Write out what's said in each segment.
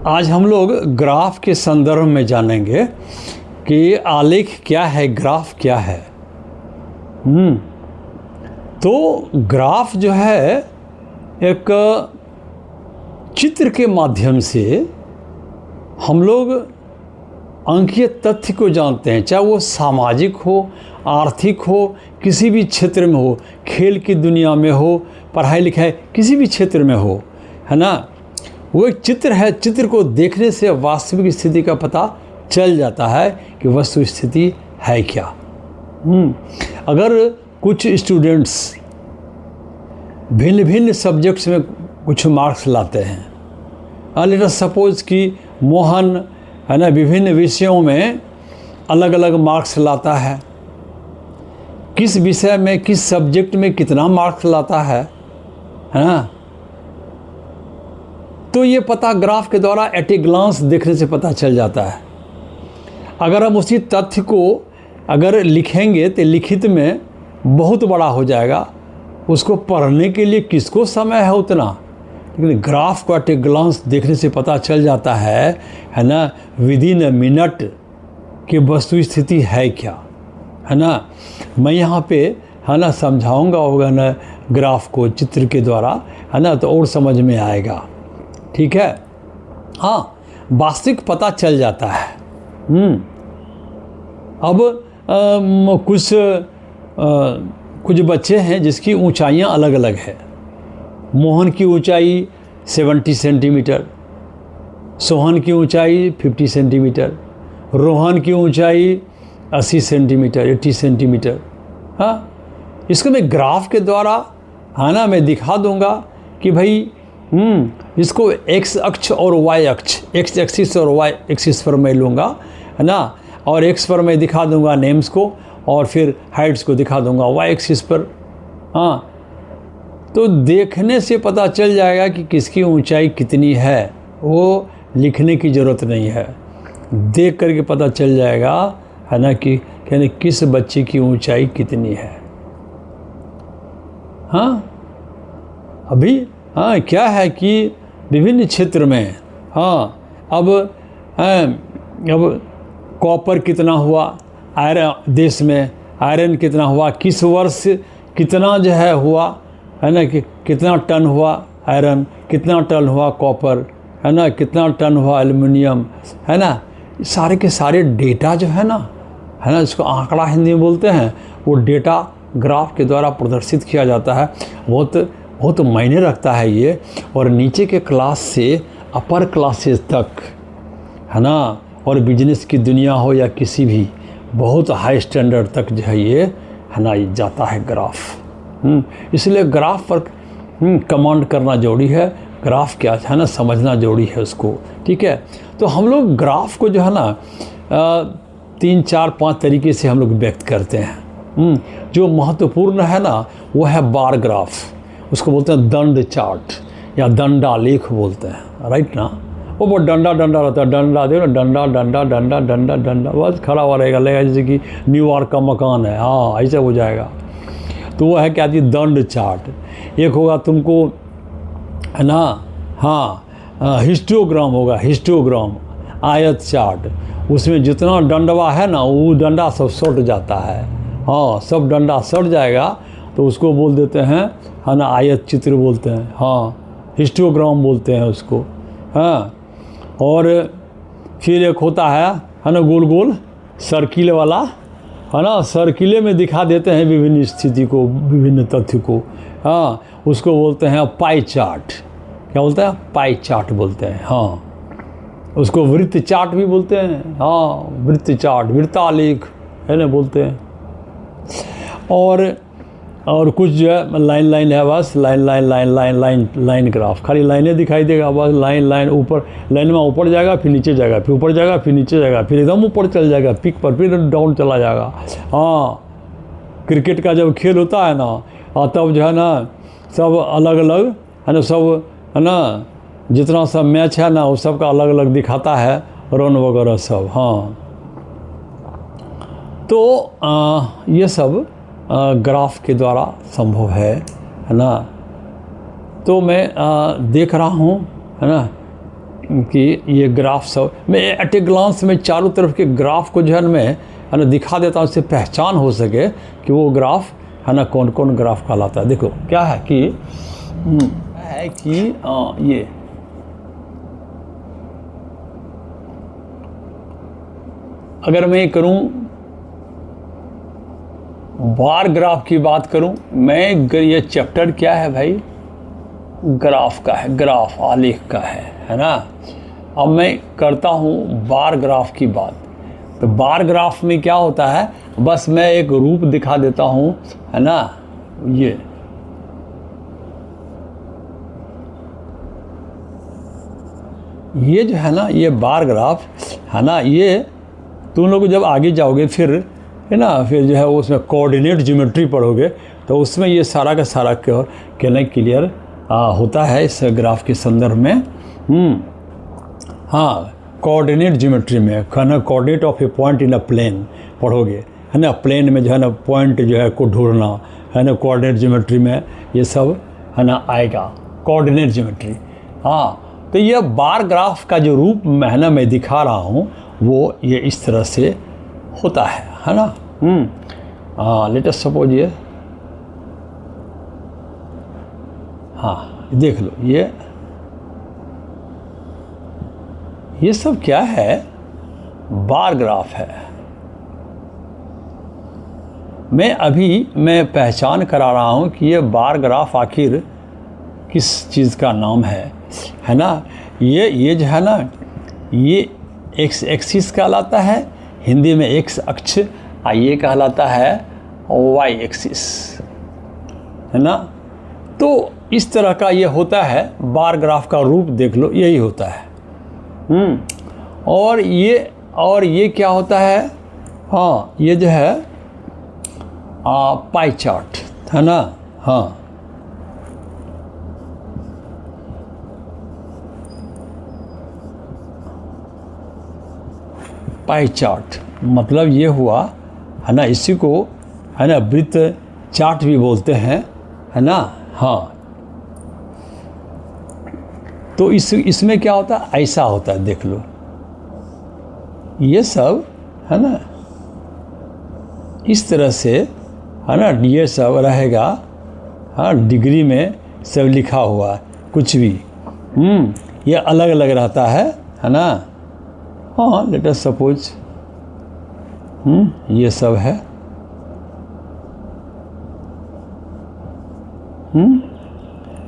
आज हम लोग ग्राफ के संदर्भ में जानेंगे कि आलेख क्या है, ग्राफ क्या है। तो ग्राफ जो है एक चित्र के माध्यम से हम लोग अंकीय तथ्य को जानते हैं, चाहे वो सामाजिक हो, आर्थिक हो, किसी भी क्षेत्र में हो, खेल की दुनिया में हो, पढ़ाई लिखाई किसी भी क्षेत्र में हो, है ना। वो एक चित्र है, चित्र को देखने से वास्तविक स्थिति का पता चल जाता है कि वस्तु स्थिति है क्या। अगर कुछ स्टूडेंट्स भिन्न भिन्न सब्जेक्ट्स में कुछ मार्क्स लाते हैं, लेट अस सपोज कि मोहन है ना विभिन्न विषयों में अलग अलग मार्क्स लाता है, किस विषय में किस सब्जेक्ट में कितना मार्क्स लाता है ना, तो ये पता ग्राफ के द्वारा एट ए ग्लांस देखने से पता चल जाता है। अगर हम उसी तथ्य को अगर लिखेंगे तो लिखित में बहुत बड़ा हो जाएगा, उसको पढ़ने के लिए किसको समय है उतना, लेकिन ग्राफ को एट ए ग्लांस देखने से पता चल जाता है ना, विदिन ए मिनट कि वस्तु स्थिति है क्या, है ना। मैं यहाँ पे है ना समझाऊंगा होगा ना ग्राफ को चित्र के द्वारा, है ना, तो और समझ में आएगा, ठीक है। हाँ, वास्तविक पता चल जाता है। अब कुछ बच्चे हैं जिसकी ऊंचाइयाँ अलग अलग है। मोहन की ऊंचाई 70 सेंटीमीटर, सोहन की ऊंचाई 50 सेंटीमीटर, रोहन की ऊंचाई 80 सेंटीमीटर 80 सेंटीमीटर। हाँ, इसको मैं ग्राफ के द्वारा है ना मैं दिखा दूंगा कि भाई इसको एक्स अक्ष और वाई अक्ष, एक्स एक्सिस और वाई एक्सिस पर मैं लूँगा, है ना, और एक्स पर मैं दिखा दूंगा नेम्स को और फिर हाइट्स को दिखा दूंगा वाई एक्सिस पर। हाँ, तो देखने से पता चल जाएगा कि किसकी ऊंचाई कितनी है, वो लिखने की ज़रूरत नहीं है, देख करके पता चल जाएगा, है ना, कि यानी किस बच्चे की ऊंचाई कितनी है। हाँ, अभी हाँ क्या है कि विभिन्न क्षेत्र में अब कॉपर कितना हुआ आयरन, देश में आयरन कितना हुआ, किस वर्ष कितना जो है हुआ, है ना, कि कितना टन हुआ आयरन, कितना टन हुआ कॉपर, है ना, कितना टन हुआ एल्युमिनियम, है ना, सारे के सारे डेटा जो है ना, इसको आंकड़ा हिंदी में बोलते हैं, वो डेटा ग्राफ के द्वारा प्रदर्शित किया जाता है। बहुत मायने रखता है ये, और नीचे के क्लास से अपर क्लासेस तक, है ना, और बिजनेस की दुनिया हो या किसी भी बहुत हाई स्टैंडर्ड तक जो है ये, है ना, ये जाता है ग्राफ। इसलिए ग्राफ पर कमांड करना जरूरी है, ग्राफ क्या है ना समझना जरूरी है उसको, ठीक है। तो हम लोग ग्राफ को जो है ना 3 4 5 तरीके से हम लोग व्यक्त करते हैं। जो महत्वपूर्ण है ना वो है बार ग्राफ, उसको बोलते हैं दंड चार्ट या दंडालेख बोलते हैं, राइट ना। वो बहुत डंडा रहता है, डंडा देखो ना, डंडा बस खड़ा हुआ रहेगा, लगेगा जैसे कि न्यूयॉर्क का मकान है। हाँ, ऐसा हो जाएगा। तो वो है क्या थी दंड चार्ट। एक होगा तुमको, है ना, हाँ, हिस्टोग्राम होगा, हिस्टोग्राम आयत चार्ट, उसमें जितना डंडवा है ना वो डंडा सब सट जाता है। हाँ, सब डंडा सट जाएगा तो उसको बोल देते हैं, है ना, आयत चित्र बोलते हैं। हाँ, हिस्टोग्राम बोलते हैं उसको। हाँ, और फिर एक होता है ना गोल गोल सर्किल वाला, है ना, सर्किले में दिखा देते हैं विभिन्न स्थिति को, विभिन्न तथ्य को। हाँ, उसको बोलते हैं पाई चार्ट। क्या बोलते हैं? पाई चार्ट बोलते हैं। हाँ, उसको वृत्त चार्ट भी बोलते हैं। हाँ, वृत्त चार्ट, वृत्तालेख है ना बोलते हैं। और कुछ जो है लाइन है, बस लाइन ग्राफ, खाली लाइनें दिखाई देगा, बस लाइन ऊपर, लाइन में ऊपर जाएगा फिर नीचे जाएगा, फिर ऊपर जाएगा फिर नीचे जाएगा, फिर एकदम ऊपर चल जाएगा पिक पर, फिर डाउन चला जाएगा। हाँ, क्रिकेट का जब खेल होता है ना तब जो है ना सब अलग अलग है ना, सब है ना जितना सब मैच है ना वो सब का अलग अलग दिखाता है, रन वगैरह सब। हाँ, तो ये सब ग्राफ के द्वारा संभव है ना। तो मैं देख रहा हूँ, है ना, कि ये ग्राफ सब मैं एट ए ग्लांस में चारों तरफ के ग्राफ को जो है ना दिखा देता हूँ, उससे पहचान हो सके कि वो ग्राफ है ना कौन कौन ग्राफ कहलाता है। देखो क्या है कि ये अगर मैं करूं बार ग्राफ की बात करूं, मैं ये चैप्टर क्या है भाई, ग्राफ का है, ग्राफ आलेख का है ना। अब मैं करता हूं बार ग्राफ की बात। तो बार ग्राफ में क्या होता है, बस मैं एक रूप दिखा देता हूं, है ना। ये जो है ना, ये बार ग्राफ है ना, ये तुम लोग जब आगे जाओगे फिर है ना, फिर जो है वो उसमें कोऑर्डिनेट ज्योमेट्री पढ़ोगे तो उसमें ये सारा का सारा क्लियर होता है इस ग्राफ के संदर्भ में। हाँ, कोऑर्डिनेट ज्योमेट्री में खाना coordinate of a point in a plane पढ़ोगे, है ना। प्लेन में जो है ना पॉइंट जो है को ढूंढना, है ना, कोऑर्डिनेट ज्योमेट्री में ये सब है ना आएगा, कोऑर्डिनेट ज्योमेट्री। हाँ, तो ये बार ग्राफ का जो रूप है ना मैं दिखा रहा हूँ वो ये इस तरह से होता है ना। लेट अस सपोज हाँ देख लो, ये सब क्या है, बार ग्राफ है। मैं पहचान करा रहा हूँ कि ये बार ग्राफ आखिर किस चीज़ का नाम है ना। ये जो है ना, ये एक्स एक्सिस कहलाता है, हिंदी में एक्स अक्ष, ये कहलाता है वाई एक्सिस, है ना। तो इस तरह का ये होता है बार ग्राफ का रूप, देख लो यही होता है। और ये क्या होता है, हाँ ये जो है पाई चार्ट है ना। हाँ, पाई चार्ट मतलब ये हुआ है ना, इसी को है ना वृत्त चार्ट भी बोलते हैं, है ना। हाँ, तो इसमें क्या होता है, ऐसा होता है, देख लो ये सब है ना इस तरह से, है ना। ये सब रहेगा, हाँ, डिग्री में सब लिखा हुआ है, कुछ भी ये अलग अलग रहता है ना। हाँ, लेट अस सपोज ये सब है,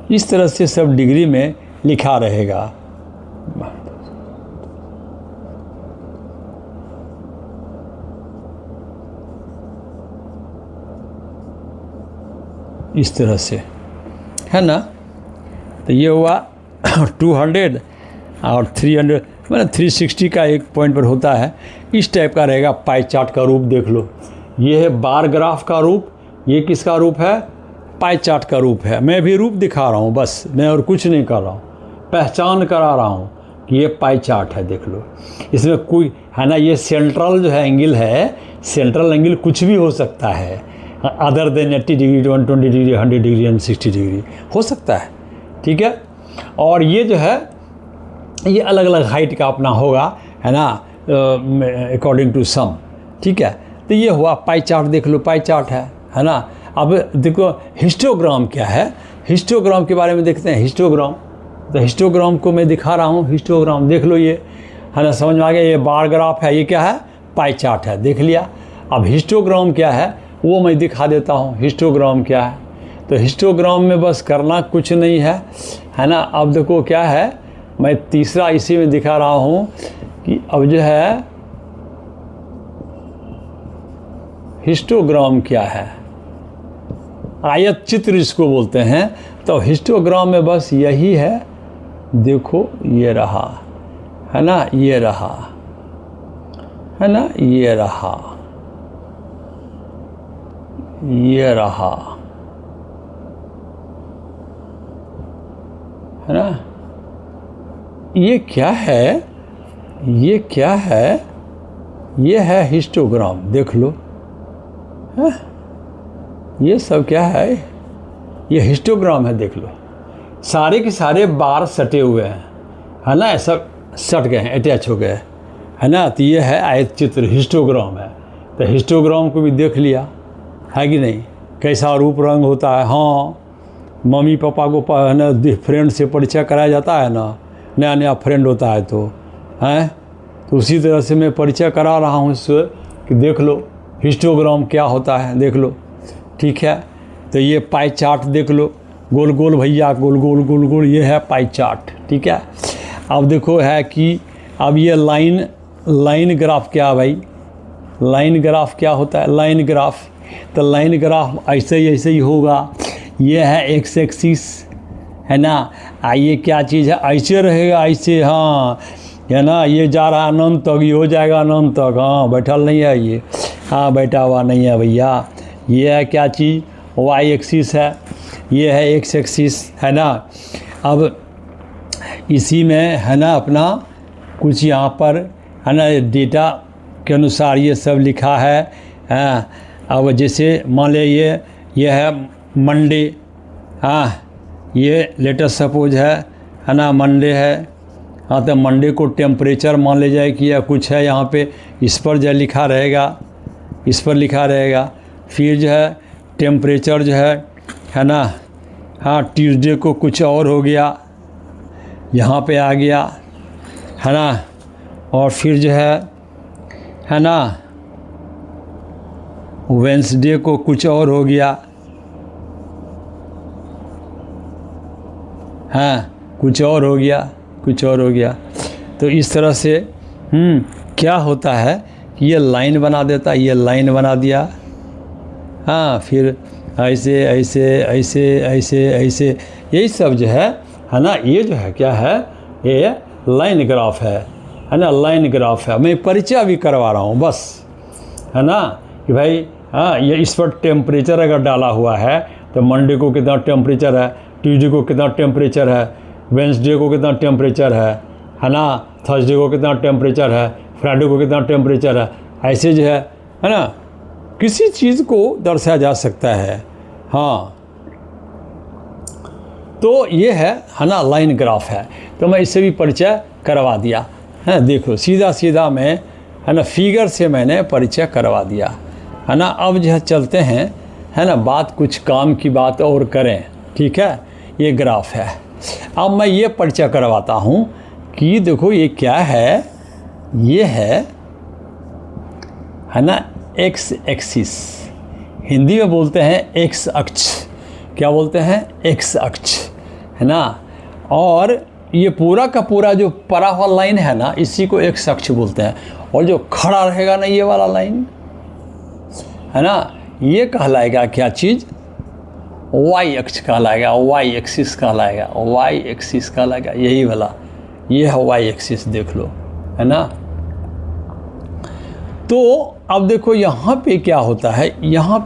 इस तरह से सब डिग्री में लिखा रहेगा। इस तरह से है ना। तो ये हुआ 200 और 300 मतलब 360 का एक पॉइंट पर होता है, इस टाइप का रहेगा पाई चार्ट का रूप। देख लो, ये है बार ग्राफ का रूप, ये किसका रूप है, पाई चार्ट का रूप है। मैं भी रूप दिखा रहा हूँ, बस मैं और कुछ नहीं कर रहा हूँ, पहचान करा रहा हूँ कि ये पाई चार्ट है। देख लो, इसमें कोई है ना, ये सेंट्रल जो है एंगल है, सेंट्रल एंगल कुछ भी हो सकता है, other than 80 degree, 120 degree, 100 degree and 60 degree हो सकता है, ठीक है। और ये जो है ये अलग अलग हाइट का अपना होगा, है ना, अकॉर्डिंग टू सम, ठीक है। तो ये हुआ पाई चार्ट, देख लो पाई चार्ट है ना। अब देखो हिस्टोग्राम क्या है, हिस्टोग्राम के बारे में देखते हैं। हिस्टोग्राम, तो हिस्टोग्राम को मैं दिखा रहा हूँ, हिस्टोग्राम देख लो, ये है ना, समझ में आ गया। ये बार ग्राफ है, ये क्या है, पाई चार्ट है, देख लिया। अब हिस्टोग्राम क्या है वो मैं दिखा देता हूँ, हिस्टोग्राम क्या है। तो हिस्टोग्राम में बस करना कुछ नहीं है ना। अब देखो क्या है, मैं तीसरा इसी में दिखा रहा हूँ कि अब जो है हिस्टोग्राम क्या है, आयत चित्र इसको बोलते हैं। तो हिस्टोग्राम में बस यही है, देखो ये रहा, है ना, ये रहा, है ना, ये रहा, ये रहा, है ना। ये क्या है, ये क्या है, ये है हिस्टोग्राम, देख लो है? ये सब क्या है, ये हिस्टोग्राम है, देख लो। सारे के सारे बार सटे हुए हैं, है ना। सब सट गए हैं, अटैच हो गए, है ना। तो ये है आयत चित्र, हिस्टोग्राम है। तो हिस्टोग्राम को भी देख लिया, है कि नहीं, कैसा रूप रंग होता है। हाँ, मम्मी पापा को है ना फ्रेंड से परिचय कराया जाता है ना, नया नया फ्रेंड होता है तो हैं, तो उसी तरह से मैं परिचय करा रहा हूँ इससे कि देख लो हिस्टोग्राम क्या होता है, देख लो, ठीक है। तो ये पाई चार्ट देख लो, गोल गोल भैया, गोल गोल गोल गोल, ये है पाई चार्ट, ठीक है। अब देखो है कि अब ये लाइन ग्राफ क्या है भाई, लाइन ग्राफ क्या होता है, लाइन ग्राफ, तो लाइन ग्राफ ऐसे ही होगा। ये है एक्स एक्सिस, है ना, ये क्या चीज़ है, ऐसे रहेगा, ऐसे, हाँ, है ना, ये जा रहा है अनंत तक, ये हो जाएगा अनंत तक, हाँ, बैठल नहीं है ये, हाँ, बैठा हुआ नहीं है भैया। ये है क्या चीज़, वाई एक्सिस है, ये है एक्स एक्सिस, है ना। अब इसी में है ना अपना कुछ यहाँ पर है ना डेटा के अनुसार ये सब लिखा है। अब जैसे मान ले ये है मंडे, हाँ, ये लेटेस्ट सपोज है ना, मंडे है, हाँ, तो मंडे को टेम्परेचर मान ले जाए कि या कुछ है यहाँ पे, इस पर जो लिखा रहेगा, इस पर लिखा रहेगा। फिर जो है टेम्परेचर जो है ना, हाँ, ट्यूसडे को कुछ और हो गया, यहाँ पे आ गया, है ना। और फिर जो है ना वेंसडे को कुछ और हो गया, हाँ, कुछ और हो गया, कुछ और हो गया। तो इस तरह से क्या होता है कि ये लाइन बना देता, ये लाइन बना दिया, हाँ, फिर ऐसे ऐसे ऐसे ऐसे ऐसे, यही सब जो है ना, ये जो है क्या है, ये लाइन ग्राफ है ना, लाइन ग्राफ है। मैं परिचय भी करवा रहा हूँ बस, है ना, कि भाई हाँ, ये इस पर टेम्परेचर अगर डाला हुआ है तो मंडे को कितना टेम्परेचर है, ट्यूसडे को कितना टेम्परेचर है, वेंसडे को कितना टेम्परेचर है ना, थर्सडे को कितना टेम्परेचर है, फ्राइडे को कितना टेम्परेचर है, ऐसे जो है ना किसी चीज़ को दर्शाया जा सकता है। हाँ, तो ये है ना लाइन ग्राफ है। तो मैं इससे भी परिचय करवा दिया है, देखो सीधा मैं है ना फिगर से मैंने परिचय करवा दिया, है ना। अब जो है चलते हैं, है ना, बात कुछ काम की बात और करें, ठीक है। ये ग्राफ है, अब मैं ये परिचय करवाता हूँ कि देखो ये क्या है, ये है ना एक्स एक्सिस, हिंदी में बोलते हैं एक्स अक्ष, क्या बोलते हैं, एक्स अक्ष, है ना। और ये पूरा का पूरा जो परा हुआ लाइन है ना, इसी को एक्स अक्ष बोलते हैं। और जो खड़ा रहेगा ना ये वाला लाइन, है ना, ये कहलाएगा क्या चीज़, वाई अक्ष कहलाएगा, वाई एक्सिस कहलाएगा, वाई एक्सिस कहलाएगा, यही वाला, ये है वाई एक्सिस, देख लो, है ना। तो अब देखो यहाँ पे क्या होता है, यहाँ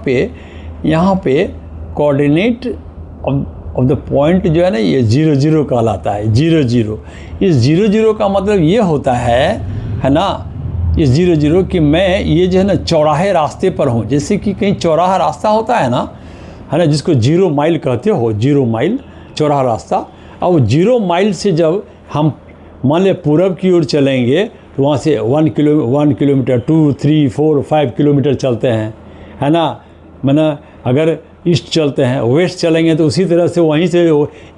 पे कोऑर्डिनेट ऑफ द पॉइंट जो है ना, ये 0 0 कहलाता है, 0 0। इस 0 0 का मतलब ये होता है ना, इस 0 0 कि मैं ये जो है ना चौराहे रास्ते पर हूँ, जैसे कि कहीं चौराहा रास्ता होता है ना, जिसको 0 माइल कहते हो, 0 माइल चौराहा रास्ता। अब 0 माइल से जब हम मान लें पूरब की ओर चलेंगे तो वहाँ से 1 किलोमीटर 2, 3, 4, 5 किलोमीटर चलते हैं, है ना। माना अगर ईस्ट चलते हैं, वेस्ट चलेंगे तो उसी तरह से वहीं से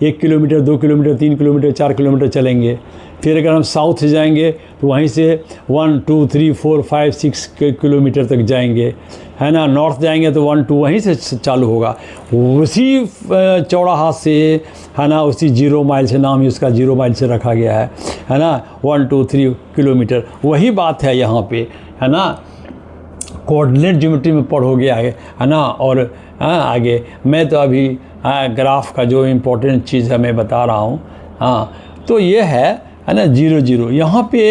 1 किलोमीटर 2 किलोमीटर 3 किलोमीटर 4 किलोमीटर चलेंगे। फिर अगर हम साउथ जाएंगे तो वहीं से 1, 2, 3, 4, 5, 6 किलोमीटर तक जाएंगे, है ना। नॉर्थ जाएंगे तो 1, 2 वहीं से चालू होगा, उसी चौराहा से, है ना, उसी 0 माइल से, नाम ही उसका 0 माइल से रखा गया है ना। 1, 2, 3 किलोमीटर, वही बात है यहाँ पे, है ना। कोऑर्डिनेट ज्योमेट्री में पढ़ोगे आगे, है ना। और आगे मैं तो अभी ग्राफ का जो इम्पोर्टेंट चीज़ है मैं बता रहा हूँ। हाँ, तो ये है ना 0 0। यहाँ पे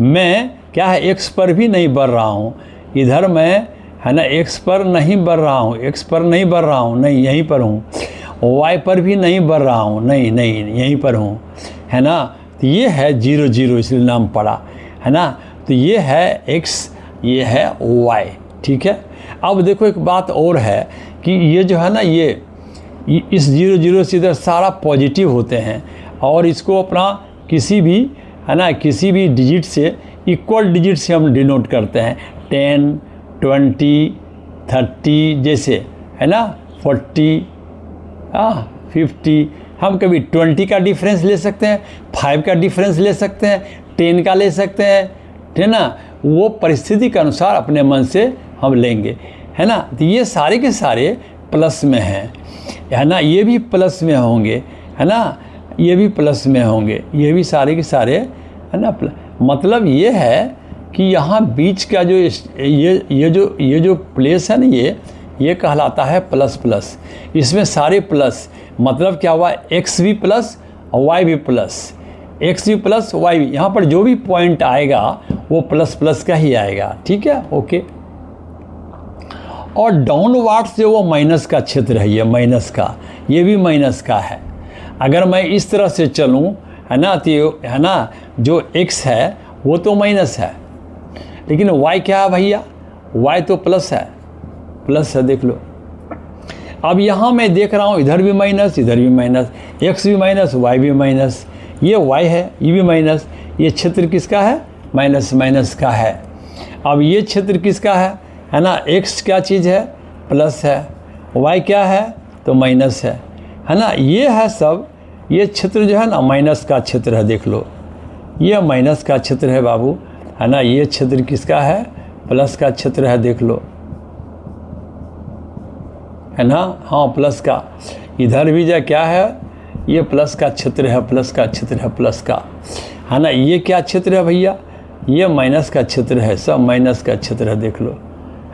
मैं क्या है, एक्स पर भी नहीं बढ़ रहा हूँ, इधर मैं है ना एक्स पर नहीं बढ़ रहा हूँ, एक्स पर नहीं बढ़ रहा हूँ, नहीं यहीं पर हूँ। वाई पर भी नहीं बढ़ रहा हूँ, नहीं यहीं पर हूँ, है ना। तो ये है 0 0, इसलिए नाम पड़ा, है ना। तो ये है एक्स, ये है वाई, ठीक है। अब देखो एक बात और है कि ये जो है ना, ये इस 0 0 से इधर सारा पॉजिटिव होते हैं, और इसको अपना किसी भी है ना, किसी भी डिजिट से इक्वल डिजिट से हम डिनोट करते हैं। 10, 20, 30 जैसे, है ना, 40, 50। हम कभी 20 का डिफरेंस ले सकते हैं, 5 का डिफरेंस ले सकते हैं, 10 का ले सकते हैं, है ना। वो परिस्थिति के अनुसार अपने मन से हम लेंगे, है ना। तो ये सारे के सारे प्लस में हैं, है ना। ये भी प्लस में होंगे, है ना, ये भी प्लस में होंगे, ये भी सारे के सारे, है ना। मतलब ये है कि यहाँ बीच का जो ये जो प्लेस है ना, ये कहलाता है प्लस प्लस। इसमें सारे प्लस, मतलब क्या हुआ, एक्स भी प्लस और वाई भी प्लस, एक्स भी प्लस वाई भी। यहाँ पर जो भी पॉइंट आएगा वो प्लस प्लस का ही आएगा, ठीक है, ओके। और डाउनवर्ड से वो माइनस का क्षेत्र है, ये माइनस का, ये भी माइनस का है। अगर मैं इस तरह से चलूँ, है ना, तो है ना, जो x है वो तो माइनस है, लेकिन y क्या है भैया, y तो प्लस है, प्लस है, देख लो। अब यहाँ मैं देख रहा हूँ इधर भी माइनस, इधर भी माइनस, x भी माइनस, y भी माइनस, ये y है, ये भी माइनस। ये क्षेत्र किसका है, माइनस माइनस का है। अब ये क्षेत्र किसका है ना, x क्या चीज़ है, प्लस है, y क्या है तो माइनस है ना। ये है सब, ये क्षेत्र जो है ना माइनस का क्षेत्र है, देख लो, ये माइनस का क्षेत्र है बाबू, है ना। ये क्षेत्र किसका है, प्लस का क्षेत्र है, देख लो, है ना, हाँ प्लस का। इधर भी जो क्या है, ये प्लस का क्षेत्र है, प्लस का क्षेत्र है, प्लस का, है ना। ये क्या क्षेत्र है भैया, ये माइनस का क्षेत्र है, सब माइनस का क्षेत्र है, देख लो,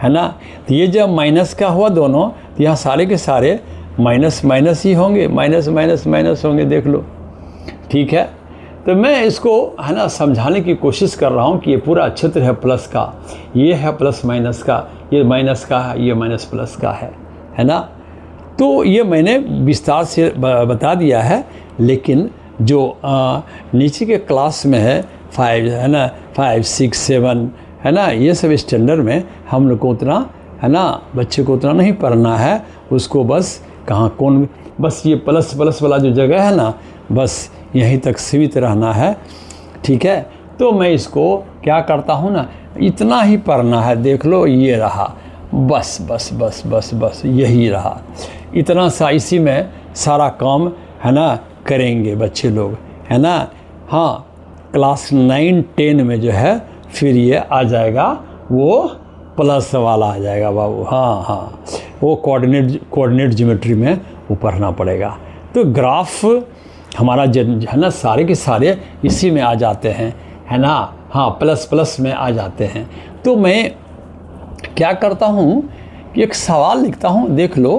है ना। तो ये जब माइनस का हुआ दोनों, तो यहाँ सारे के सारे माइनस माइनस ही होंगे, माइनस माइनस माइनस होंगे, देख लो, ठीक है। तो मैं इसको, है ना, समझाने की कोशिश कर रहा हूँ कि ये पूरा क्षेत्र है प्लस का, ये है प्लस माइनस का, ये माइनस का है, ये माइनस प्लस का है ना। तो ये मैंने विस्तार से बता दिया है, लेकिन जो नीचे के क्लास में है 5, है ना, 5, 6, 7, है ना, ये सब स्टैंडर्ड में हम लोग को उतना, है ना, बच्चे को उतना नहीं पढ़ना है, उसको बस कहाँ कौन, बस ये प्लस प्लस वाला जो जगह है ना, बस यहीं तक सीमित रहना है, ठीक है। तो मैं इसको क्या करता हूँ ना, इतना ही पढ़ना है, देख लो, ये रहा, बस बस बस बस बस यही रहा, इतना सा, इसी में सारा काम, है ना, करेंगे बच्चे लोग, है ना। हाँ, क्लास 9, 10 में जो है फिर ये आ जाएगा, वो प्लस वाला आ जाएगा बाबू, हाँ हाँ, वो कोऑर्डिनेट ज्योमेट्री में वो पढ़ना पड़ेगा। तो ग्राफ हमारा है ना, सारे के सारे इसी में आ जाते हैं, है ना, हाँ, प्लस प्लस में आ जाते हैं। तो मैं क्या करता हूँ कि एक सवाल लिखता हूँ, देख लो,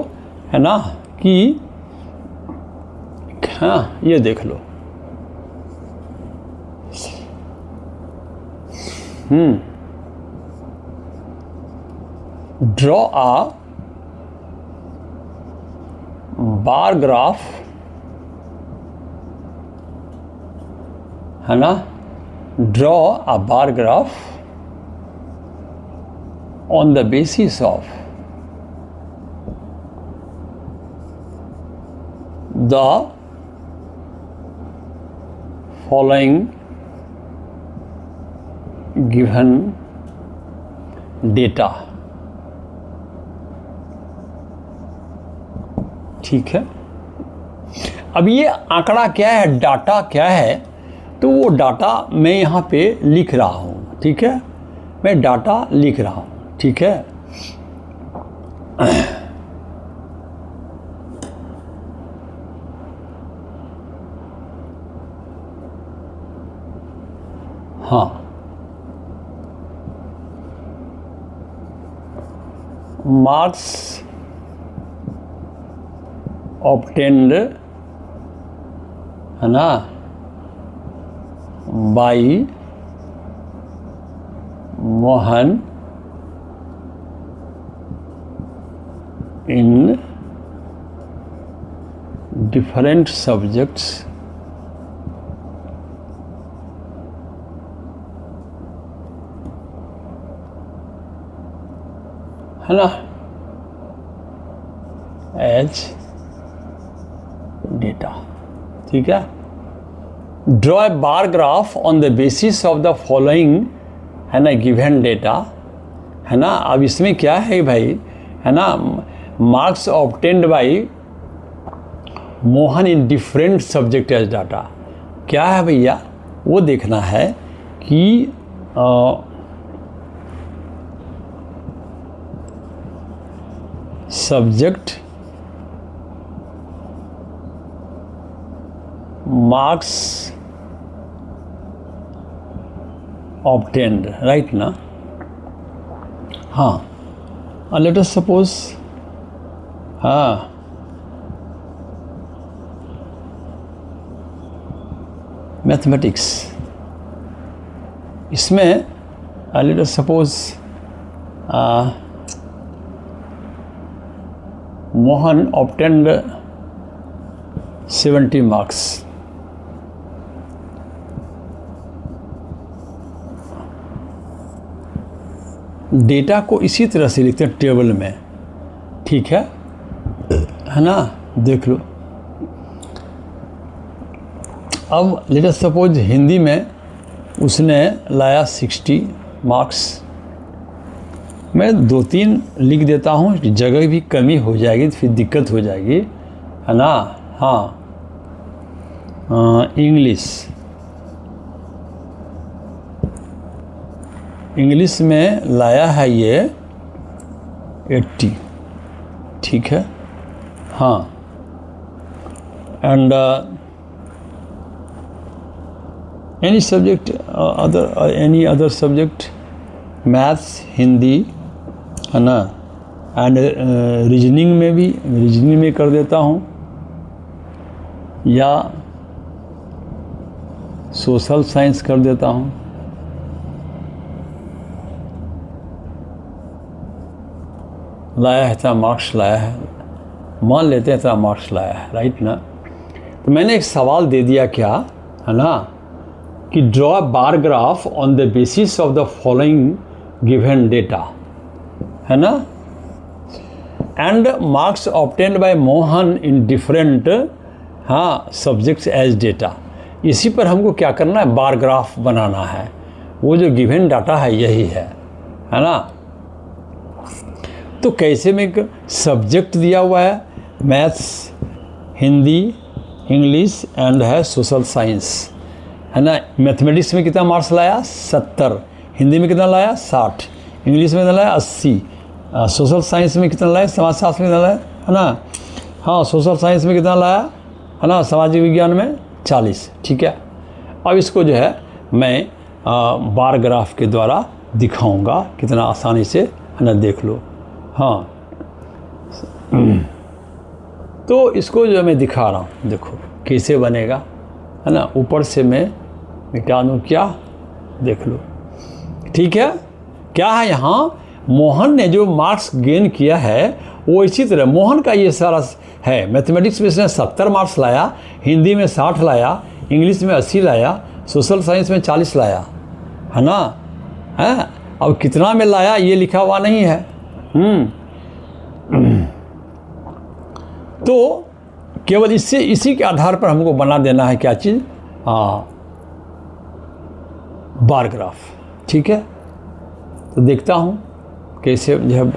है ना, कि हाँ, ये देख लो, ड्रॉ आ बार ग्राफ, है ना, draw a bar graph on the basis of the following given data, ठीक है। अब ये आंकड़ा क्या है, डाटा क्या है, तो वो डाटा मैं यहाँ पे लिख रहा हूँ, ठीक है, मैं डाटा लिख रहा हूँ, ठीक है। हाँ, मार्क्स ऑब्टेन्ड, है ना, by Mohan in different subjects, है ना, एज डेटा, ठीक है। Draw a bar graph on the basis of the following, है ना, गिवन डेटा, है ना। अब इसमें क्या है भाई, है ना, marks obtained by Mohan in different subject as data. क्या है भैया, वो देखना है कि सब्जेक्ट मार्क्स ऑब्टेन्ड, राइट ना। हाँ, लेट अस सपोज, हाँ, मैथमेटिक्स, इसमें let us suppose Mohan obtained 70 marks. Data को इसी तरह से लिखते हैं टेबल में, ठीक है ना। देख लो, अब लेट अस सपोज हिंदी में उसने लाया 60 मार्क्स। मैं 2-3 लिख देता हूँ, जगह भी कमी हो जाएगी तो फिर दिक्कत हो जाएगी, है ना। हाँ, इंग्लिश में लाया है ये 80, ठीक है। हाँ, and any subject any other subject, maths, Hindi, है ना, एंड रीजनिंग में भी, रीजनिंग में कर देता हूँ, या सोशल साइंस कर देता हूँ। लाया है इतना मार्क्स लाया है, मान लेते हैं इतना मार्क्स लाया है, राइट ना। तो मैंने एक सवाल दे दिया, क्या है ना, कि draw bar graph on the basis of the following given data, है ना, and marks obtained by Mohan in different, हाँ, सब्जेक्ट्स एज डेटा। इसी पर हमको क्या करना है, बार ग्राफ बनाना है। वो जो गिवन डाटा है यही है ना। तो कैसे में सब्जेक्ट दिया हुआ है, मैथ्स, हिंदी, इंग्लिश एंड है सोशल साइंस, है ना। मैथमेटिक्स में कितना मार्क्स लाया, 70, हिंदी में कितना लाया, 60, इंग्लिश में कितना लाया, 80, सोशल साइंस में कितना लाया, समाजशास्त्र में कितना लाया, है ना। हाँ, सोशल साइंस में कितना लाया, है ना, सामाजिक विज्ञान में 40, ठीक है। अब इसको जो है मैं बार ग्राफ के द्वारा दिखाऊंगा कितना आसानी से, है ना, देख लो। हाँ, तो इसको जो मैं दिखा रहा हूँ, देखो कैसे बनेगा, है ना। ऊपर से मैं मिटा दूँ क्या, देख लो, ठीक है। क्या है यहाँ, मोहन ने जो मार्क्स गेन किया है वो इसी तरह मोहन का ये सारा है। मैथमेटिक्स में इसने 70 मार्क्स लाया, हिंदी में 60 लाया, इंग्लिश में 80 लाया, सोशल साइंस में 40 लाया, है ना। है, अब कितना में लाया ये लिखा हुआ नहीं है। तो केवल इससे, इसी के आधार पर हमको बना देना है क्या चीज़, बार ग्राफ, ठीक है। तो देखता हूँ कैसे जब,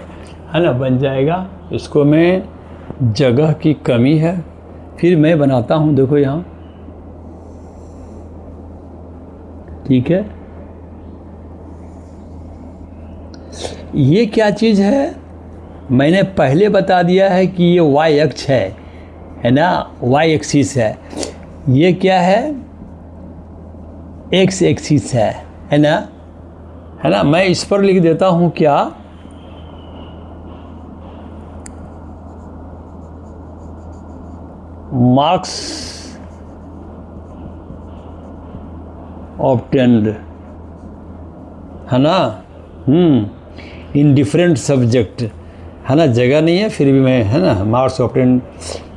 है ना, बन जाएगा। इसको मैं, जगह की कमी है, फिर मैं बनाता हूँ, देखो यहाँ, ठीक है। ये क्या चीज़ है, मैंने पहले बता दिया है कि ये वाई अक्ष है ना, वाई एक्सिस है। ये क्या है, एक्स एक्सिस है ना। मैं इस पर लिख देता हूँ क्या, मार्क्स ऑब्टेन्ड, है ना, इन डिफरेंट सब्जेक्ट, है ना। जगह नहीं है फिर भी मैं, है ना, मार्क्स ऑब्टेन्ड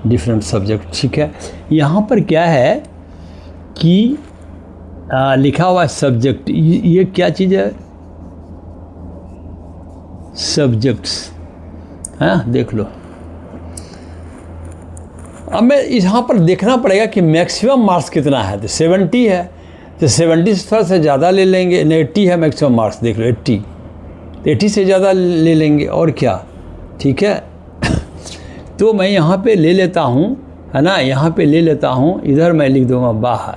डिफरेंट सब्जेक्ट, ठीक है। यहाँ पर क्या है कि लिखा हुआ है सब्जेक्ट, ये क्या चीज़ है, सब्जेक्ट्स, हाँ, देख लो। अब मैं यहाँ पर देखना पड़ेगा कि मैक्सिमम मार्क्स कितना है। तो 70 है, तो 70 से थोड़ा सा ज़्यादा ले लेंगे। 80 है मैक्सिमम मार्क्स, देख लो 80, तो 80 से ज़्यादा ले लेंगे और क्या, ठीक है। तो मैं यहाँ पे ले लेता हूँ, है ना, यहाँ पे ले लेता हूँ, इधर मैं लिख दूँगा बाहर।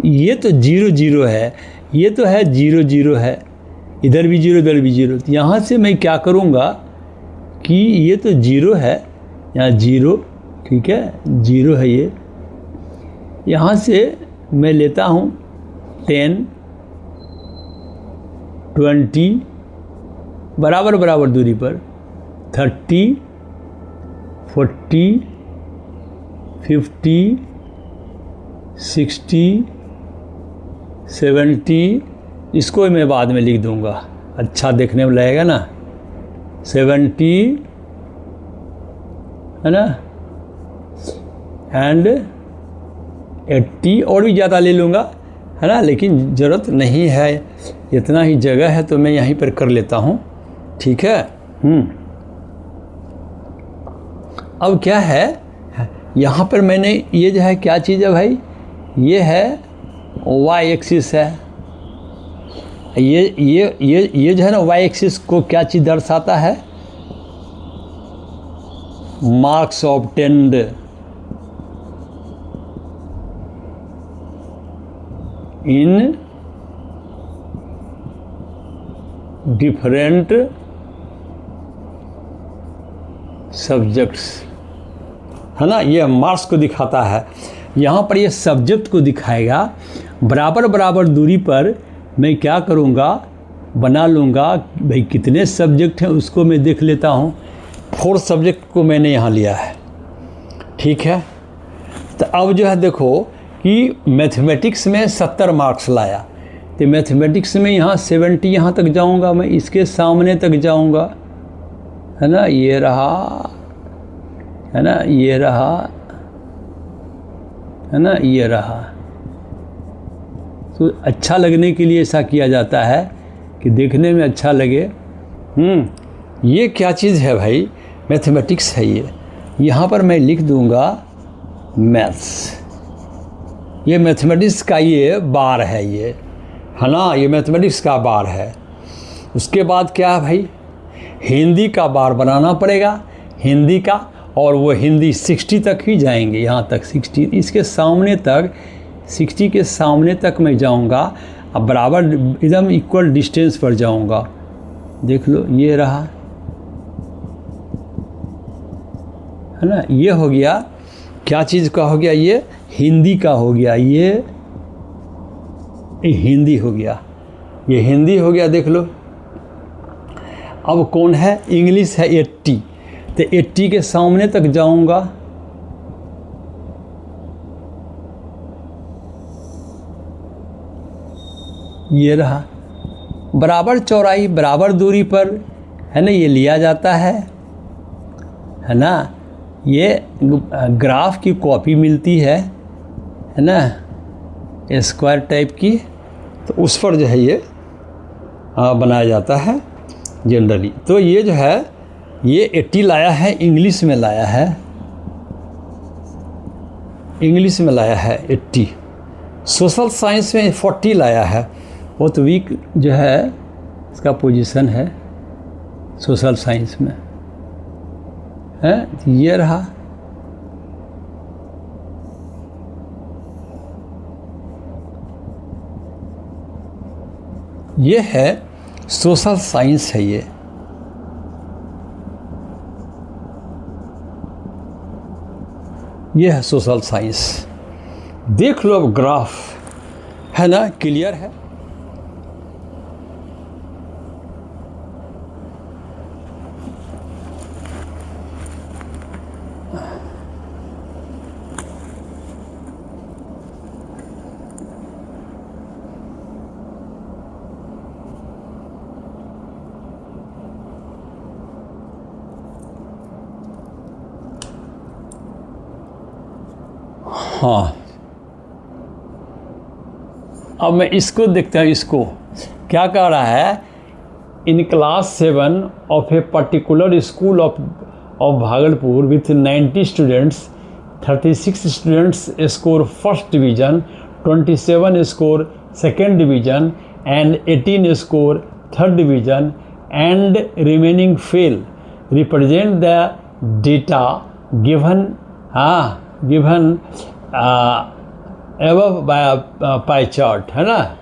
ये तो 0 0 है, ये तो है 0 0 है, इधर भी 0 इधर भी 0। तो यहाँ से मैं क्या करूँगा कि ये तो 0 है, यहाँ 0, ठीक है, 0 है ये। यहाँ से मैं लेता हूँ 10 20 बराबर बराबर दूरी पर, 30 40 50 60 70, इसको मैं बाद में लिख दूंगा, अच्छा देखने में लगेगा ना। 70 है ना, एंड 80, और भी ज़्यादा ले लूँगा, है ना, लेकिन ज़रूरत नहीं है, इतना ही जगह है तो मैं यहीं पर कर लेता हूँ, ठीक है। अब क्या है, यहाँ पर मैंने ये जो है क्या चीज़ है भाई, ये है वाई एक्सिस है। ये जो है ना वाई एक्सिस को क्या चीज़ दर्शाता है, marks obtained in different subjects, है ना, ये मार्क्स को दिखाता है। यहाँ पर ये सब्जेक्ट को दिखाएगा। बराबर बराबर दूरी पर मैं क्या करूँगा, बना लूँगा भाई कितने सब्जेक्ट हैं उसको मैं देख लेता हूँ। 4 सब्जेक्ट को मैंने यहाँ लिया है, ठीक है। तो अब जो है देखो कि मैथमेटिक्स में 70 मार्क्स लाया, तो मैथमेटिक्स में यहाँ 70 यहाँ तक जाऊँगा, मैं इसके सामने तक जाऊँगा, है ना, ये रहा, है ना, ये रहा, है ना, ये रहा। तो अच्छा लगने के लिए ऐसा किया जाता है कि देखने में अच्छा लगे। ये क्या चीज़ है भाई, मैथमेटिक्स है ये। यहाँ पर मैं लिख दूँगा मैथ्स, ये मैथमेटिक्स का ये बार है, ये है ना, ये मैथमेटिक्स का बार है। उसके बाद क्या है भाई, हिंदी का बार बनाना पड़ेगा, हिंदी का, और वो हिंदी 60 तक ही जाएंगे, यहाँ तक 60, इसके सामने तक 60 के सामने तक मैं जाऊँगा। अब बराबर एकदम इक्वल डिस्टेंस पर जाऊँगा, देख लो ये रहा, है ना, ये हो गया, क्या चीज़ का हो गया, ये हिंदी का हो गया, ये हिंदी हो गया, ये हिंदी हो गया, देख लो। अब कौन है, इंग्लिश है 80, तो 80 के सामने तक जाऊंगा, ये रहा। बराबर चौड़ाई बराबर दूरी पर, है ना, ये लिया जाता है ना, ये ग्राफ की कॉपी मिलती है ना, स्क्वायर टाइप की, तो उस पर जो है ये बनाया जाता है जनरली। तो ये जो है ये 80 लाया है, इंग्लिश में लाया है, इंग्लिश में लाया है 80। सोशल साइंस में 40 लाया है, बहुत वीक जो है इसका पोजीशन है सोशल साइंस में, है, ये रहा। ये है सोशल साइंस है, ये है सोशल साइंस। देख लो अब ग्राफ, है ना, क्लियर है। हाँ, अब मैं इसको देखता हूँ, इसको क्या कह रहा है, in class 7 of a particular school of Bhagalpur with 90 students 36 students score first division, 27 score second division, and 18 score third division, and remaining fail. Represent the data given above by pie chart, है ना,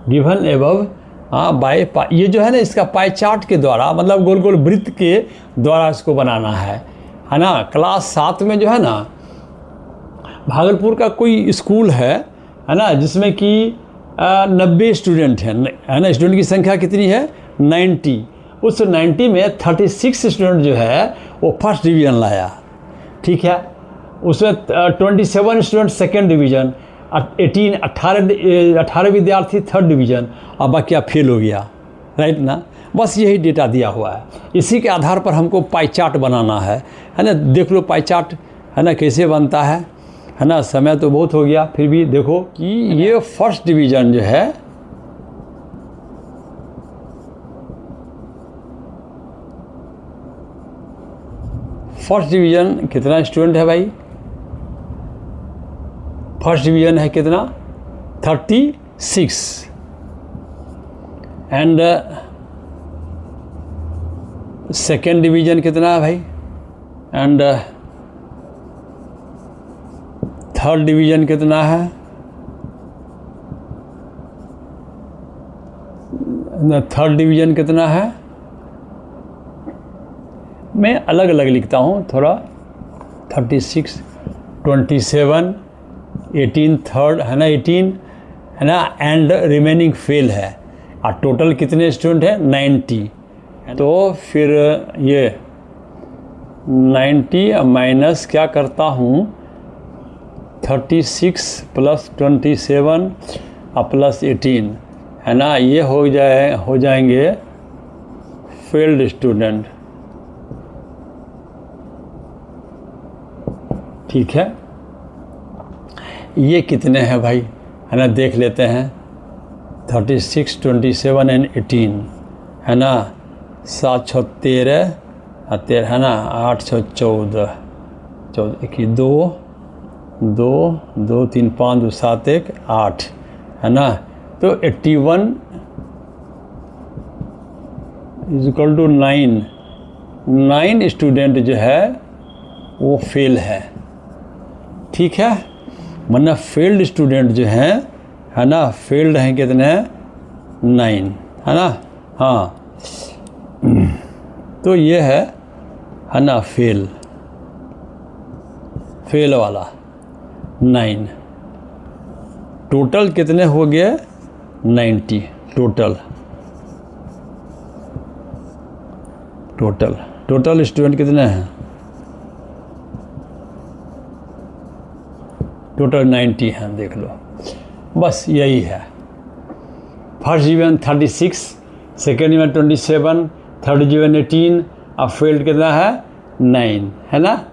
given above bye ये जो है ना, इसका pie chart के द्वारा, मतलब गोल गोल वृत्त के द्वारा इसको बनाना है ना। क्लास 7 में जो है ना, भागलपुर का कोई स्कूल है ना, जिसमें कि 90 स्टूडेंट है ना। स्टूडेंट की संख्या कितनी है? 90। उस 90 में 36 स्टूडेंट जो है वो फर्स्ट डिवीज़न लाया, ठीक है। उसमें 27 स्टूडेंट सेकेंड डिवीज़न, 18 विद्यार्थी थर्ड डिवीज़न, और बाकी आप फेल हो गया, राइट ना। बस यही डेटा दिया हुआ है, इसी के आधार पर हमको पाई चार्ट बनाना है ना। देख लो पाई चार्ट है ना कैसे बनता है ना। समय तो बहुत हो गया, फिर भी देखो कि ये फर्स्ट डिवीज़न जो है, फर्स्ट डिवीज़न कितना स्टूडेंट है भाई? फर्स्ट डिवीज़न है कितना? 36। एंड सेकेंड डिवीज़न कितना है भाई? एंड थर्ड डिवीज़न कितना है? थर्ड डिवीज़न कितना है? मैं अलग अलग लिखता हूँ थोड़ा। 36, 27, 18 थर्ड है ना, 18 है ना, एंड रिमेनिंग फेल है। और टोटल कितने स्टूडेंट हैं? 90। तो फिर ये 90 माइनस क्या करता हूँ, 36 प्लस 27 और प्लस 18 है ना, ये हो जाएंगे फेल्ड स्टूडेंट, ठीक है। ये कितने हैं भाई है ना, देख लेते हैं। 36, 27 एंड 18 है ना, 7 6 13 और 13 है ना, 8 6 14, 2 2 2 3 5 2 7 1 8 है ना। तो 81 इज इक्वल टू 9 स्टूडेंट जो है वो फेल है, ठीक है। वरना फेल्ड स्टूडेंट जो हैं है ना, फेल्ड हैं कितने? 9 है ना। हाँ, तो ये है ना फेल वाला 9। टोटल कितने हो गए? 90 टोटल स्टूडेंट कितने हैं? टोटल 90 हैं, देख लो। बस यही है। First division 36, second division 27, third division 18 और फेल्ड कितना है? 9 है ना।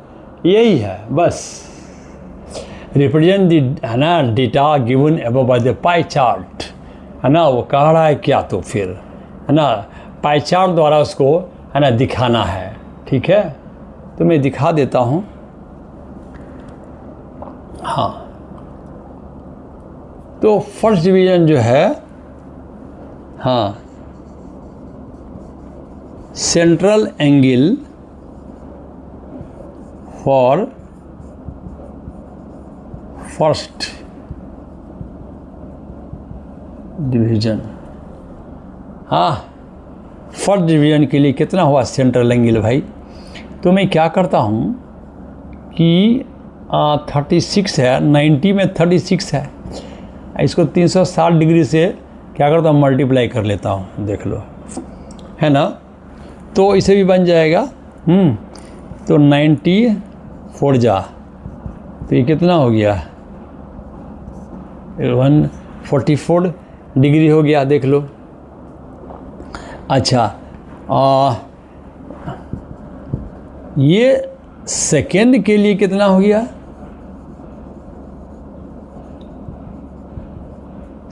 यही है बस। रिप्रेजेंट दी है ना data given above by the pie chart है ना। वो कह रहा है क्या, तो फिर है ना पाई चार्ट द्वारा उसको है ना दिखाना है, ठीक है। तो मैं दिखा देता हूँ। हाँ, तो फर्स्ट डिवीज़न जो है, हाँ, central angle for first division. हाँ, फर्स्ट डिवीज़न के लिए कितना हुआ सेंट्रल एंगल भाई? तो मैं क्या करता हूँ कि 36 है, 90 में 36 है, इसको 360 डिग्री से क्या करता हूँ, मल्टीप्लाई कर लेता हूँ, देख लो है ना। तो इसे भी बन जाएगा। तो 94 जा, तो ये कितना हो गया? 144 डिग्री हो गया, देख लो। अच्छा, ये सेकेंड के लिए कितना हो गया?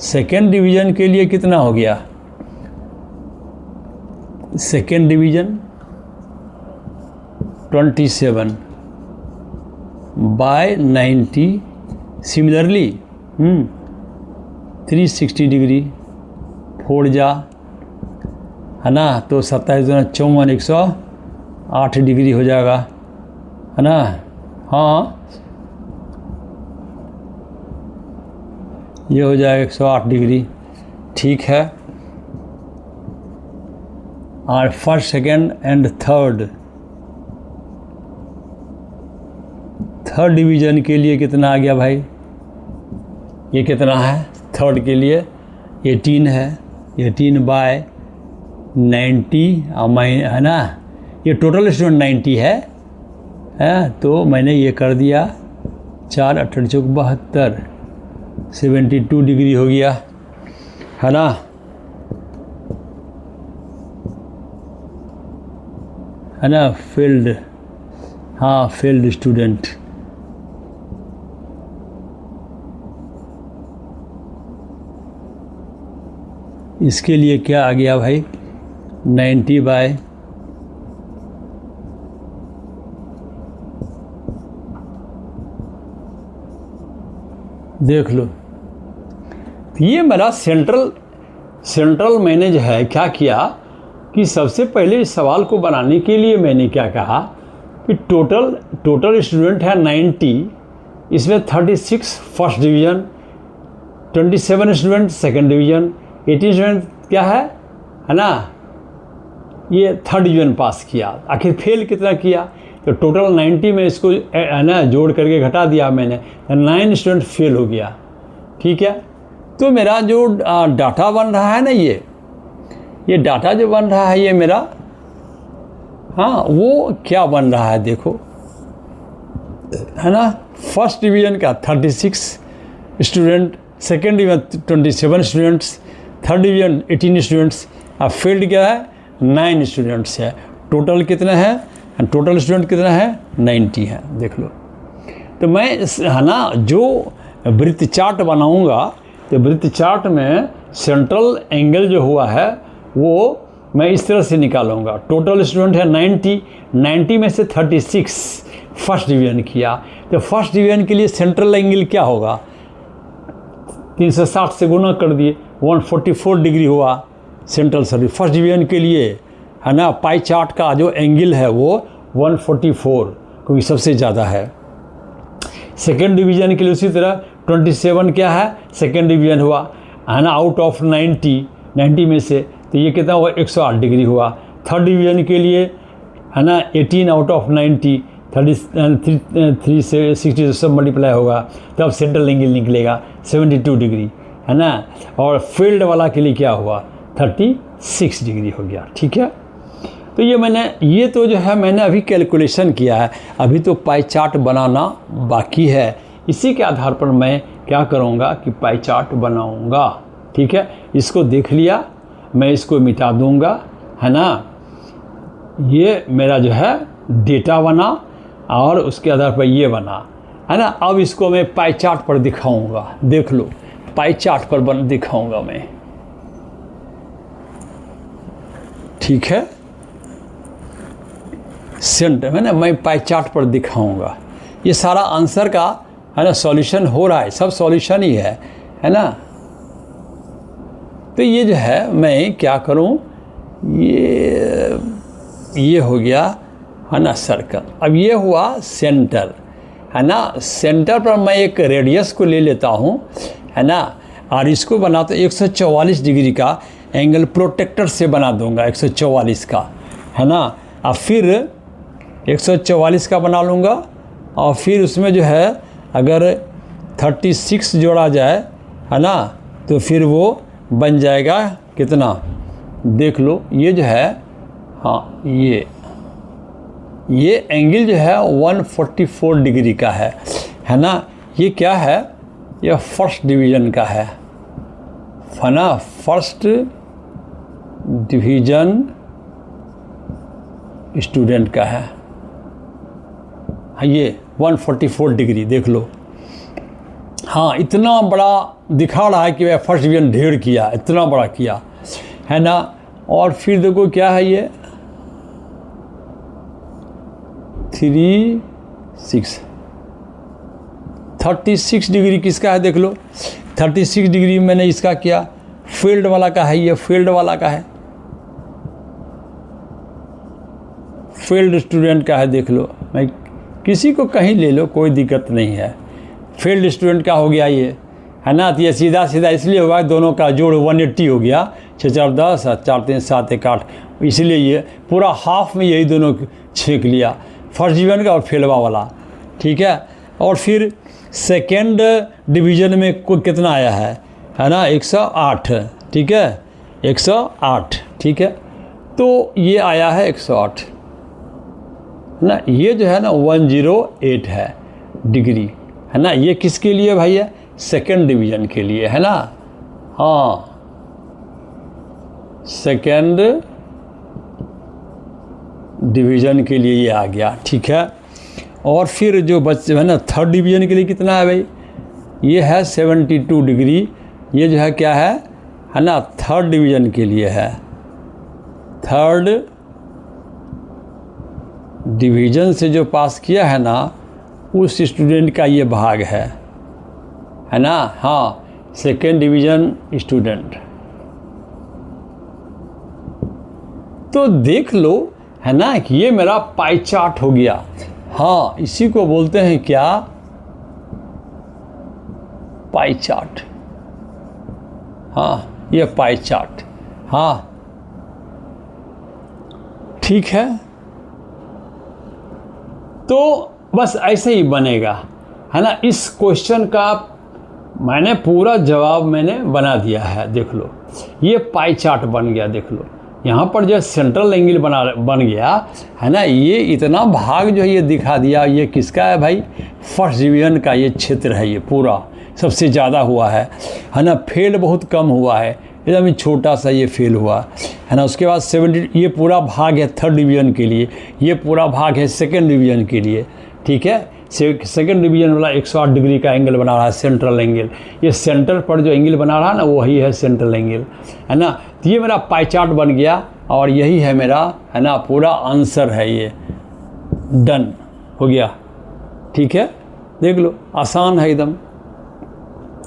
सेकेंड डिवीज़न के लिए कितना हो गया? Second division 27 by 90, similarly 360 degree 4 जा, है ना, तो 27×54 108 डिग्री हो जाएगा, है ना। हाँ, ये हो जाएगा 108 डिग्री, ठीक है। और first, second and third division के लिए कितना आ गया भाई? ये कितना है? थर्ड के लिए 18 है, 18/90, है ना। ये टोटल स्टूडेंट 90 है, तो मैंने ये कर दिया 4 8 72, 72 डिग्री हो गया, है ना। है ना, फील्ड, हाँ फील्ड स्टूडेंट। इसके लिए क्या आ गया भाई? 90 बाय देख लो, ये मेरा सेंट्रल मैंने जो है क्या किया कि सबसे पहले इस सवाल को बनाने के लिए मैंने क्या कहा कि टोटल स्टूडेंट है 90, इसमें 36 first division, 27 student second division, 18 student क्या है ना, ये थर्ड डिवीज़न पास किया। आखिर फेल कितना किया? तो टोटल 90 में इसको है ना जोड़ करके घटा दिया मैंने, 9 स्टूडेंट फेल हो गया, ठीक है। तो मेरा जो डाटा बन रहा है ना, ये डाटा जो बन रहा है ये मेरा, हाँ वो क्या बन रहा है देखो, है ना। फर्स्ट डिवीज़न का 36 student, second division 27 students, third division 18 students, अब फील्ड क्या है 9 स्टूडेंट्स है। टोटल कितना है? टोटल स्टूडेंट कितना है? 90 है, देख लो। तो मैं है ना जो वृत्त चार्ट बनाऊंगा, तो वृत्त चार्ट में सेंट्रल एंगल जो हुआ है वो मैं इस तरह से निकालूंगा। टोटल स्टूडेंट है 90 में से 36 फर्स्ट डिवीज़न किया, तो फर्स्ट डिवीज़न के लिए सेंट्रल एंगल क्या होगा? 360 से गुना कर दिए, 144 डिग्री हुआ सेंट्रल सर्विस फर्स्ट डिवीज़न के लिए, है ना। पाई चार्ट का जो एंगल है वो 144, क्योंकि सबसे ज़्यादा है। सेकेंड डिवीज़न के लिए उसी तरह 27 क्या है? सेकेंड डिवीज़न हुआ, है ना, आउट ऑफ 90 में से, तो ये कितना हुआ? 108 डिग्री हुआ। थर्ड डिवीज़न के लिए, है ना, 18 आउट ऑफ 90, 3 से 60 सब मल्टीप्लाई होगा, तब सेंट्रल एंगल निकलेगा 72 डिग्री, है ना। और फील्ड वाला के लिए क्या हुआ? 36 डिग्री हो गया, ठीक है। तो ये तो जो है मैंने अभी कैलकुलेशन किया है, अभी तो पाई चार्ट बनाना बाकी है। इसी के आधार पर मैं क्या करूँगा कि पाई चार्ट बनाऊँगा, ठीक है। इसको देख लिया, मैं इसको मिटा दूँगा, है ना। ये मेरा जो है डेटा बना और उसके आधार पर ये बना, है ना। अब इसको मैं पाई चार्ट पर दिखाऊँगा, देख लो, पाई चार्ट पर दिखाऊँगा मैं, ठीक है। सेंटर है ना, मैं पाई चार्ट पर दिखाऊंगा। ये सारा आंसर का है ना सॉल्यूशन हो रहा है, सब सॉल्यूशन ही है ना। तो ये जो है मैं क्या करूं, ये हो गया, है ना, सर्कल। अब ये हुआ सेंटर, है ना। सेंटर पर मैं एक रेडियस को ले लेता हूं, है ना, और इसको बना तो 144 डिग्री का एंगल प्रोटेक्टर से बना दूंगा, 144 का, है ना। और फिर 144 का बना लूँगा, और फिर उसमें जो है अगर 36 जोड़ा जाए, है ना, तो फिर वो बन जाएगा कितना, देख लो। ये जो है, हाँ ये एंगल जो है 144 डिग्री का है ना। ये क्या है? ये फर्स्ट डिवीज़न का है ना, फर्स्ट डिवीज़न स्टूडेंट का है। ये 144 डिग्री देख लो। हाँ, इतना बड़ा दिखा रहा है कि वह फर्स्ट डिवीज़न ढेर किया, इतना बड़ा किया, है ना। और फिर देखो क्या है, ये 3 6 36 डिग्री किसका है देख लो। 36 डिग्री मैंने इसका किया, फील्ड वाला का है, ये फील्ड वाला का है, फील्ड स्टूडेंट का है देख लो। मैं किसी को कहीं ले लो, कोई दिक्कत नहीं है। फील्ड स्टूडेंट का हो गया ये, है ना। तो ये सीधा सीधा इसलिए हुआ दोनों का जोड़ 180 हो गया, 6 4 10 4 3 7 1 8, इसलिए ये पूरा हाफ में यही दोनों छेक लिया, फर्स्ट डिवीजन का और फेलवा वाला, ठीक है। और फिर सेकेंड डिवीज़न में कितना आया है ना, 108, ठीक है, 108, ठीक है। तो ये आया है 108 ना, ये जो है ना 108 है डिग्री, है ना। ये किसके लिए भैया, सेकेंड डिवीज़न के लिए, है ना। हाँ, सेकेंड डिवीज़न के लिए ये आ गया, ठीक है। और फिर जो बच्चे है ना थर्ड डिवीज़न के लिए कितना है भाई, ये है 72 डिग्री, ये जो है क्या है ना, थर्ड डिवीज़न के लिए है। थर्ड डिवीज़न से जो पास किया है ना, उस स्टूडेंट का ये भाग है ना। हाँ, सेकेंड डिवीज़न स्टूडेंट। तो देख लो, है ना, कि ये मेरा पाई चार्ट हो गया। हाँ, इसी को बोलते हैं क्या, पाई चार्ट। हाँ, ये पाई चार्ट, हाँ ठीक है। तो बस ऐसे ही बनेगा, है ना। इस क्वेश्चन का मैंने पूरा जवाब मैंने बना दिया है, देख लो। ये पाई चार्ट बन गया, देख लो। यहाँ पर जो सेंट्रल एंगल बन गया, है ना। ये इतना भाग जो है ये दिखा दिया, ये किसका है भाई, फर्स्ट डिवीज़न का ये क्षेत्र है, ये पूरा सबसे ज़्यादा हुआ है ना। फेल बहुत कम हुआ है, एकदम छोटा सा ये फेल हुआ, है ना। उसके बाद 70, ये पूरा भाग है थर्ड डिवीज़न के लिए, ये पूरा भाग है सेकेंड डिवीज़न के लिए, ठीक है। सेकेंड डिवीज़न वाला 108 डिग्री का एंगल बना रहा है, सेंट्रल एंगल। ये सेंटर पर जो एंगल बना रहा है ना, वही है सेंट्रल एंगल, है ना। तो ये मेरा पाई चार्ट बन गया, और यही है मेरा, है ना, पूरा आंसर है, ये डन हो गया, ठीक है। देख लो, आसान है एकदम।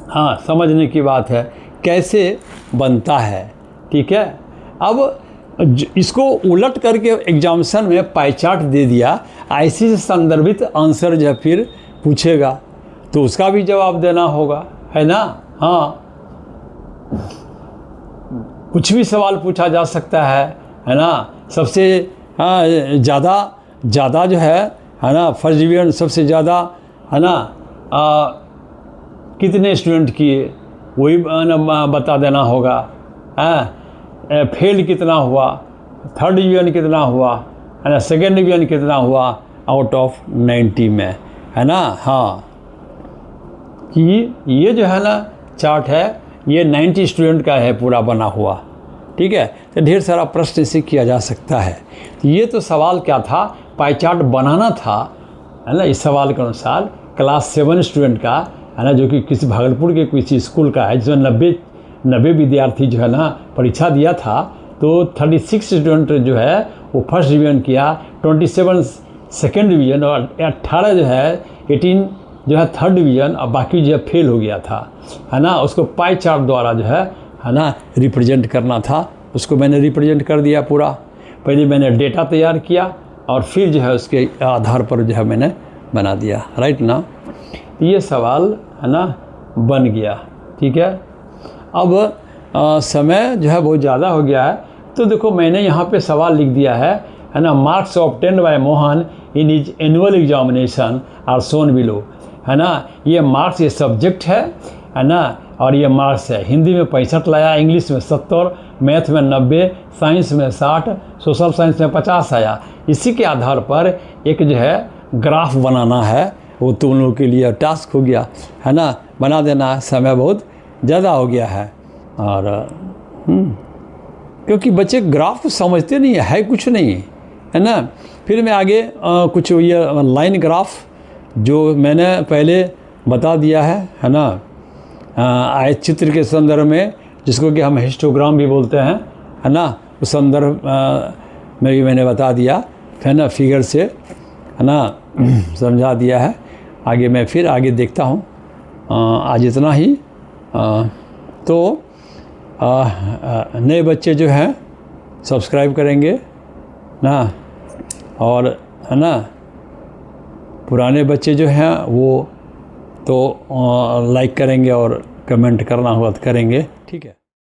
हाँ, समझने की बात है कैसे बनता है, ठीक है। अब इसको उलट करके एग्जामिनेशन में पाई चार्ट दे दिया, ऐसी से संदर्भित आंसर जब फिर पूछेगा तो उसका भी जवाब देना होगा, है ना। हाँ, कुछ भी सवाल पूछा जा सकता है ना। सबसे ज़्यादा जो है ना, फर्स्ट डिवीज़न सबसे ज़्यादा, है ना, कितने स्टूडेंट किए वही बता देना होगा, है। फेल कितना हुआ, थर्ड डिवीज़न कितना हुआ, है ना, सेकेंड डिवीज़न कितना हुआ आउट ऑफ 90 में, है ना। हाँ, कि ये जो है ना चार्ट है, ये 90 स्टूडेंट का है पूरा बना हुआ, ठीक है। तो ढेर सारा प्रश्न इसे किया जा सकता है। तो ये तो सवाल क्या था, पाई चार्ट बनाना था, है ना। इस सवाल के अनुसार क्लास 7 स्टूडेंट का, है ना, जो कि किसी भागलपुर के किसी स्कूल का है, जिसमें 90 विद्यार्थी जो है ना परीक्षा दिया था। तो 36 स्टूडेंट जो है वो फर्स्ट डिवीज़न किया, 27 सेकेंड डिवीज़न, और 18 जो है 18 जो है थर्ड डिवीज़न, और बाकी जो है फेल हो गया था, है ना। उसको पाई चार्ट द्वारा जो है ना रिप्रेजेंट करना था, उसको मैंने रिप्रेजेंट कर दिया पूरा। पहले मैंने डेटा तैयार किया, और फिर जो है उसके आधार पर जो है मैंने बना दिया, राइट ना। ये सवाल, है ना, बन गया, ठीक है। अब समय जो है बहुत ज़्यादा हो गया है, तो देखो मैंने यहाँ पे सवाल लिख दिया है ना। Marks obtained by Mohan in his annual examination are shown below, है ना। ये मार्क्स, ये सब्जेक्ट है ना, और ये मार्क्स है। हिंदी में 65 लाया, इंग्लिश में 70, मैथ में 90, साइंस में 60, सोशल साइंस में 50 आया। इसी के आधार पर एक जो है ग्राफ बनाना है, वो तुम लोगों के लिए टास्क हो गया, है ना। बना देना है, समय बहुत ज़्यादा हो गया है। और क्योंकि बच्चे ग्राफ को समझते नहीं है कुछ नहीं, है ना। फिर मैं आगे कुछ ये लाइन ग्राफ जो मैंने पहले बता दिया है ना, आयत चित्र के संदर्भ में, जिसको कि हम हिस्टोग्राम भी बोलते हैं, है ना। उस संदर्भ में भी मैंने बता दिया, है ना, फिगर से, है ना, समझा दिया है। आगे मैं फिर आगे देखता हूँ। आज इतना ही। तो नए बच्चे जो हैं सब्सक्राइब करेंगे ना, और है ना, पुराने बच्चे जो हैं वो तो लाइक करेंगे और कमेंट करना होगा तो करेंगे। ठीक है।